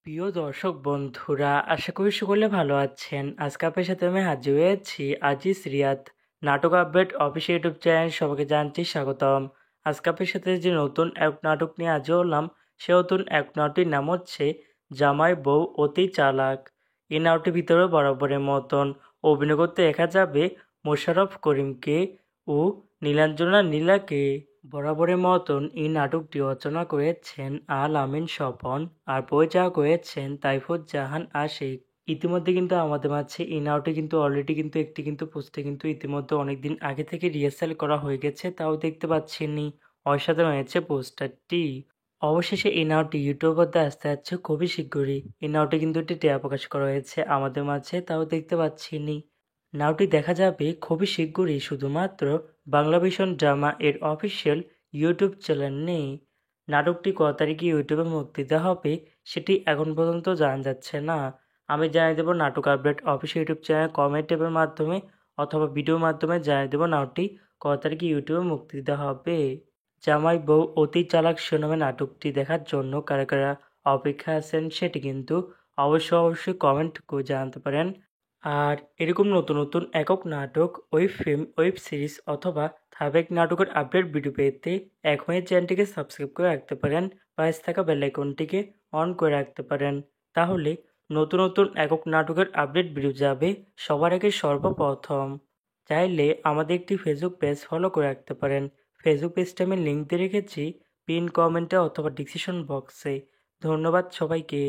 প্রিয় দর্শক বন্ধুরা, আশা করি সকলে ভালো আছেন। আজকে আপনার সাথে আমি হাজির হয়েছি আজিজ রিয়াদ নাটক আপডেট অফিসিয়াল ইউটিউব চ্যানেল। সবাইকে জানতে স্বাগতম। আজকে আপনার সাথে যে নতুন এক নাটক নিয়ে হাজির হলাম, সে নতুন এক নাটকটির নাম হচ্ছে জামাই বউ অতি চালাক। এই নাটকটির ভিতরে বরাবরের মতন অভিনয় করতে দেখা যাবে মোশাররফ করিমকে ও নীলাঞ্জনা নীলাকে। বরাবরের মতন এই নাটকটি রচনা করেছেন আল আমিন স্বপন আর পরিচালনা করেছেন তাইফুজ্জামান জাহান আশিক। ইতিমধ্যে কিন্তু আমাদের মাঝে এই নাটকটি কিন্তু অলরেডি কিন্তু একটি কিন্তু পোস্টে কিন্তু ইতিমধ্যে অনেকদিন আগে থেকে রিহার্সাল করা হয়ে গেছে, তাও দেখতে পাচ্ছেননি। অসাধারণ হয়েছে পোস্টারটি। অবশেষে এই নাটকটি ইউটিউবের মধ্যে আসতে যাচ্ছে খুবই শীঘ্রই। এই নাটকটি কিন্তু একটি ট্রেলার প্রকাশ করা হয়েছে আমাদের মাঝে, তাও দেখতে পাচ্ছেননি। নাটকটি দেখা যাবে খুবই শীঘ্রই শুধুমাত্র বাংলাভিশন ড্রামা এর অফিসিয়াল ইউটিউব চ্যানেলে। নাটকটি কত তারিখে ইউটিউবে মুক্তি দেওয়া হবে সেটি এখন পর্যন্ত জানা যাচ্ছে না। আমি জানিয়ে দেবো নাটক update official YouTube channel comment ট্যাবের মাধ্যমে অথবা ভিডিওর মাধ্যমে জানিয়ে দেবো নাটকটি কত তারিখে ইউটিউবে মুক্তি দেওয়া হবে। জামাই বউ অতি চালাক শিরোনামে নাটকটি দেখার জন্য কারা কারা অপেক্ষা আছেন সেটি কিন্তু অবশ্যই কমেন্ট করে জানাতে পারেন। আর এরকম নতুন নতুন একক নাটক, ওয়েব ফিল্ম, ওয়েব সিরিজ অথবা ধারাবাহিক নাটকের আপডেট ভিডিও পেতে এখনই চ্যানেলটিকে সাবস্ক্রাইব করে রাখতে পারেন, পাশে থাকা বেল আইকনটিকে অন করে রাখতে পারেন। তাহলে নতুন নতুন একক নাটকের আপডেট ভিডিও যাবে সবার আগে সর্বপ্রথম। চাইলে আমাদের একটি ফেসবুক পেজ ফলো করে রাখতে পারেন। ফেসবুক পেজটা আমি লিঙ্ক দিয়ে রেখেছি পিন কমেন্টে অথবা ডিসক্রিপশন বক্সে। ধন্যবাদ সবাইকে।